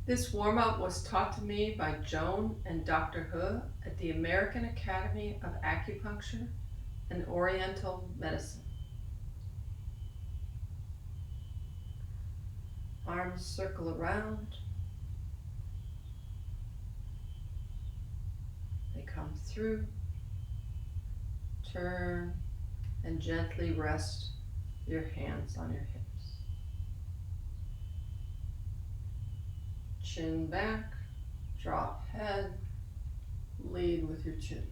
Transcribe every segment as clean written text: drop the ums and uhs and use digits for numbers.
This warm-up was taught to me by Joan and Dr. He at the American Academy of Acupuncture and Oriental Medicine. Arms circle around. They come through. Turn and gently rest your hands on your hips. Chin back, drop head, lead with your chin.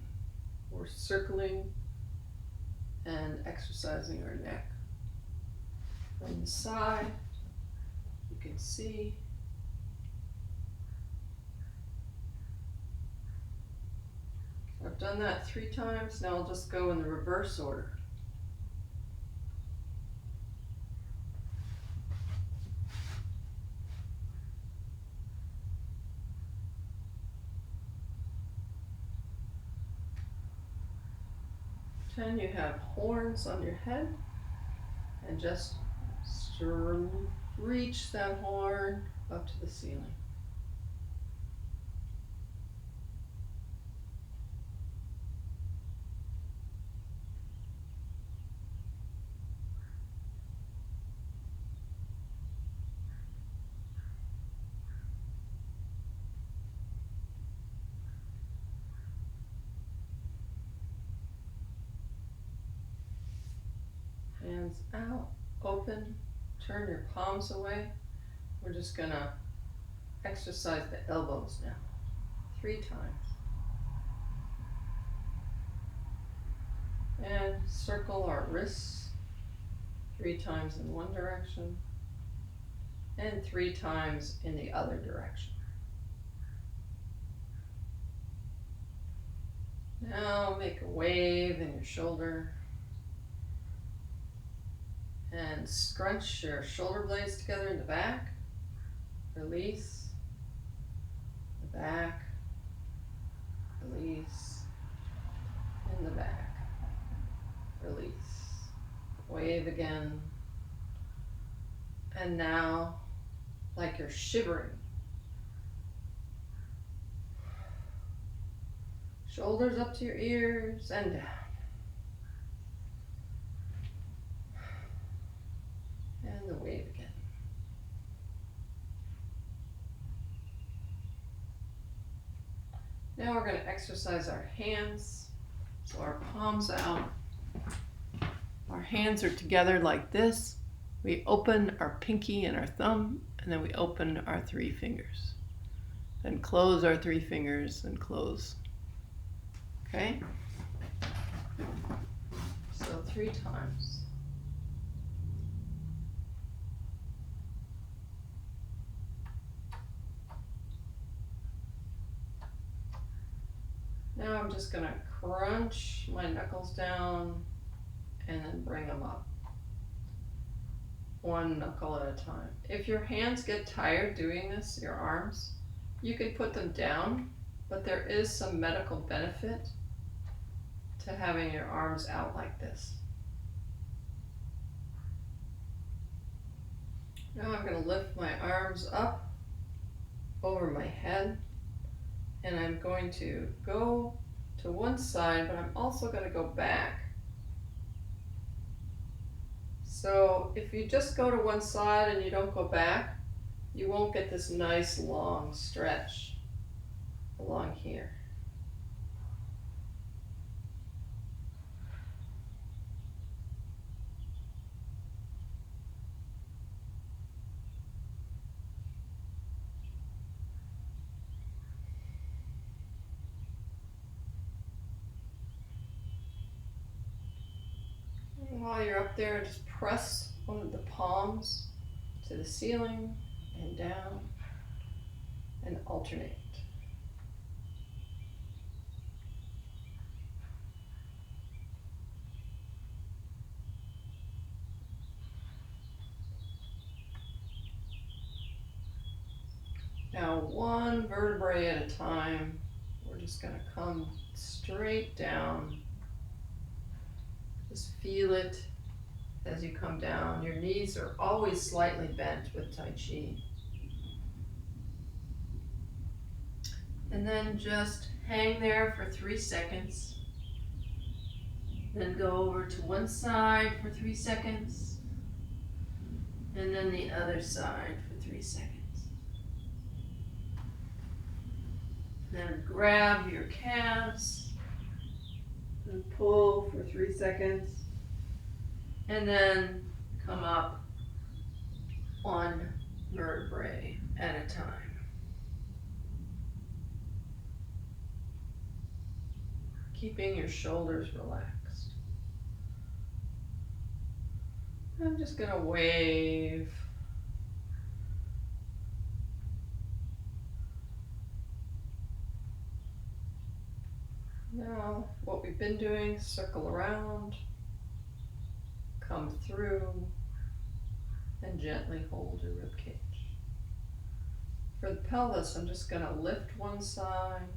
We're circling and exercising our neck. From the side, you can see I've done that 3 times. Now I'll just go in the reverse order. Pretend you have horns on your head and just reach that horn up to the ceiling. Hands out, open, turn your palms away. We're just gonna exercise the elbows now, 3 times. And circle our wrists 3 times in one direction and 3 times in the other direction. Now make a wave in your shoulder and scrunch your shoulder blades together in the back. Release. The back. Release. In the back. Release. Wave again. And now, like you're shivering, shoulders up to your ears and down. And the wave again. Now we're going to exercise our hands. So our palms out. Our hands are together like this. We open our pinky and our thumb, and then we open our 3 fingers. Then close our 3 fingers and close. Okay? So 3 times. Now I'm just going to crunch my knuckles down and then bring them up. 1 knuckle at a time. If your hands get tired doing this, your arms, you can put them down, but there is some medical benefit to having your arms out like this. Now I'm going to lift my arms up over my head, and I'm going to go to one side, but I'm also going to go back. So if you just go to one side and you don't go back, you won't get this nice long stretch along here. And while you're up there, just press one of the palms to the ceiling and down and alternate. Now 1 vertebrae at a time, we're just going to come straight down. Just feel it as you come down. Your knees are always slightly bent with Tai Chi. And then just hang there for 3 seconds. Then go over to one side for 3 seconds. And then the other side for 3 seconds. Then grab your calves and pull for 3 seconds. And then come up one vertebrae at a time. Keeping your shoulders relaxed. I'm just going to wave. Now, what we've been doing, circle around, come through, and gently hold your rib cage. For the pelvis, I'm just going to lift one side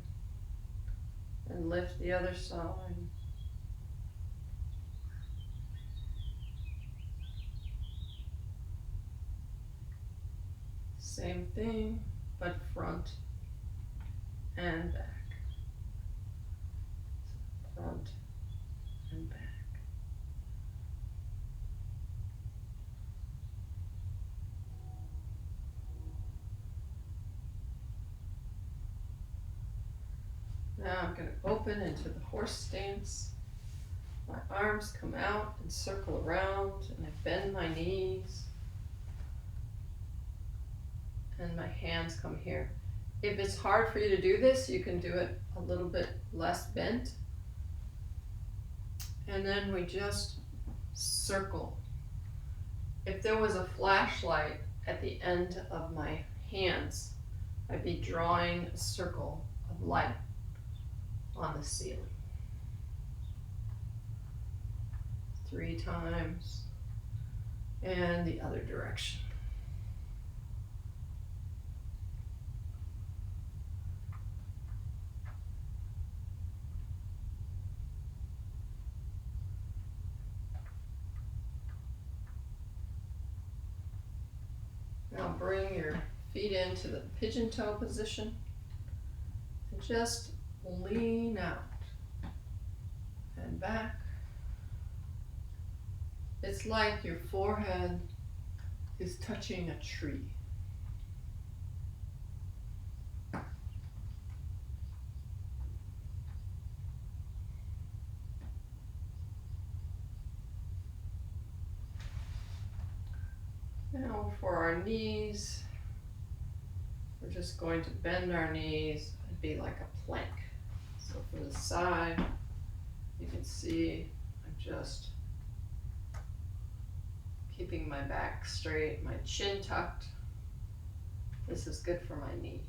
and lift the other side. Same thing, but front and back. Front and back. Now I'm going to open into the horse stance. My arms come out and circle around, and I bend my knees. And my hands come here. If it's hard for you to do this, you can do it a little bit less bent. And then we just circle. If there was a flashlight at the end of my hands, I'd be drawing a circle of light on the ceiling. 3 times. And the other direction. Now bring your feet into the pigeon toe position and just lean out and back. It's like your forehead is touching a tree. Now for our knees, we're just going to bend our knees and be like a plank. So from the side, you can see I'm just keeping my back straight, my chin tucked. This is good for my knees.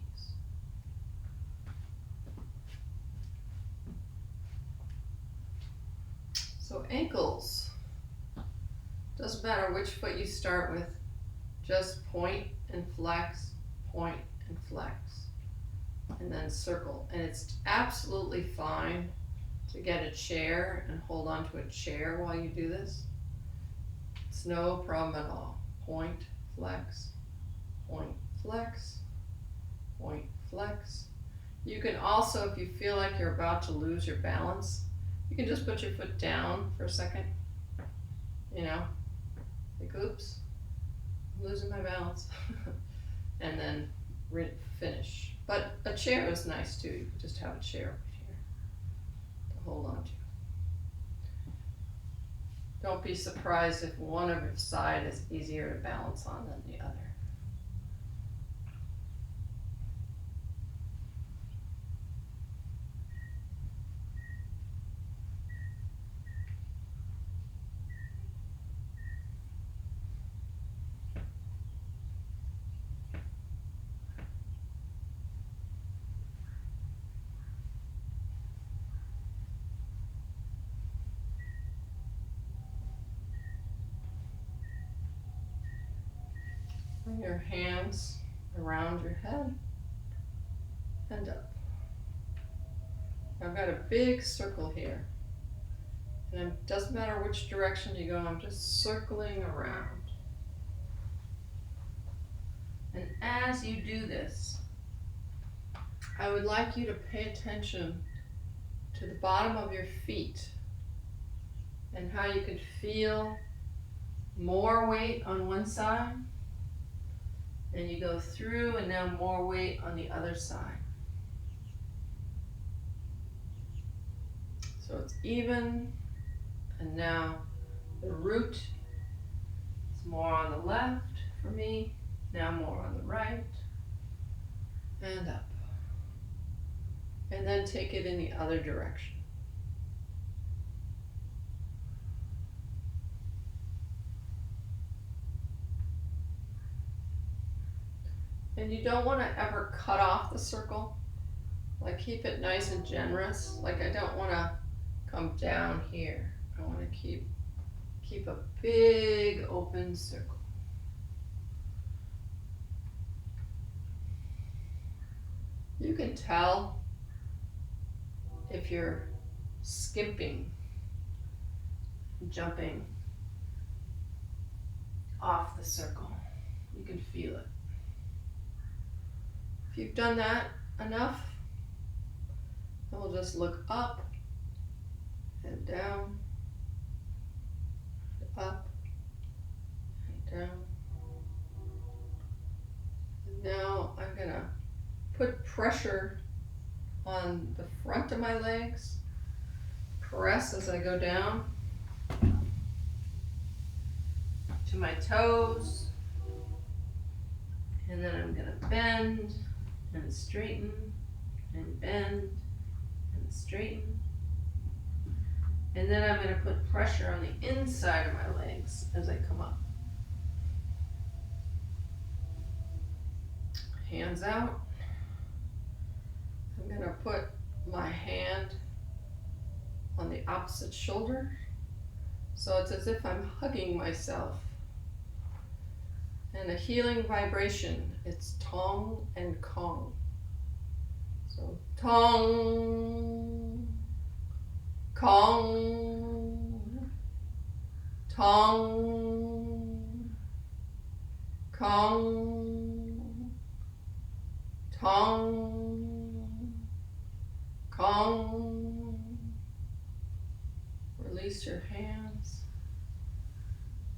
So ankles, doesn't matter which foot you start with, just point and flex, and then circle. And it's absolutely fine to get a chair and hold on to a chair while you do this. It's no problem at all. Point, flex, point, flex, point, flex. You can also, if you feel like you're about to lose your balance, you can just put your foot down for a second. You know, like, oops, I'm losing my balance. And then finish. But a chair is nice too. You can just have a chair right here to hold on to. Don't be surprised if one of your side is easier to balance on than the other. Bring your hands around your head and up. I've got a big circle here. And it doesn't matter which direction you go, I'm just circling around. And as you do this, I would like you to pay attention to the bottom of your feet and how you could feel more weight on one side, and you go through and now more weight on the other side. So it's even, and now the root is more on the left for me, now more on the right, and up. And then take it in the other direction. And you don't want to ever cut off the circle. Like, keep it nice and generous. Like, I don't want to come down here. I want to keep a big open circle. You can tell if you're skipping, jumping off the circle. You can feel it. If you've done that enough, then we'll just look up and down, up and down. And now I'm gonna put pressure on the front of my legs, press as I go down to my toes, and then I'm gonna bend and straighten and bend and straighten. And then I'm going to put pressure on the inside of my legs as I come up. Hands out. I'm going to put my hand on the opposite shoulder. So it's as if I'm hugging myself. And a healing vibration, it's tong and kong. So tong, kong, tong, kong, tong, kong. Release your hands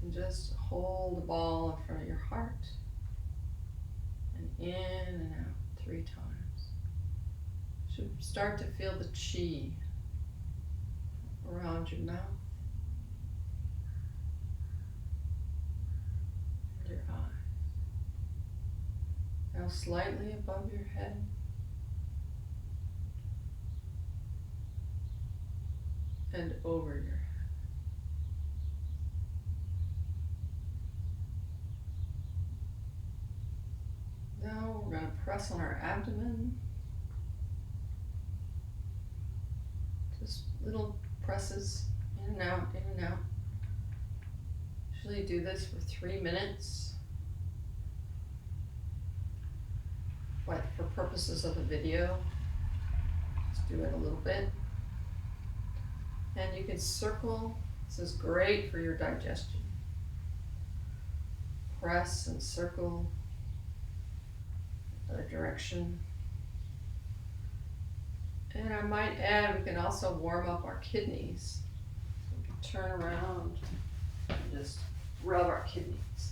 and just hold the ball in front of your heart and in and out 3 times. You should start to feel the chi around your mouth and your eyes. Now slightly above your head. And over your head. Now we're going to press on our abdomen. Just little presses in and out, in and out. Usually do this for 3 minutes. But for purposes of the video, just do it a little bit. And you can circle. This is great for your digestion. Press and circle. Other direction. And I might add, we can also warm up our kidneys. So we can turn around and just rub our kidneys.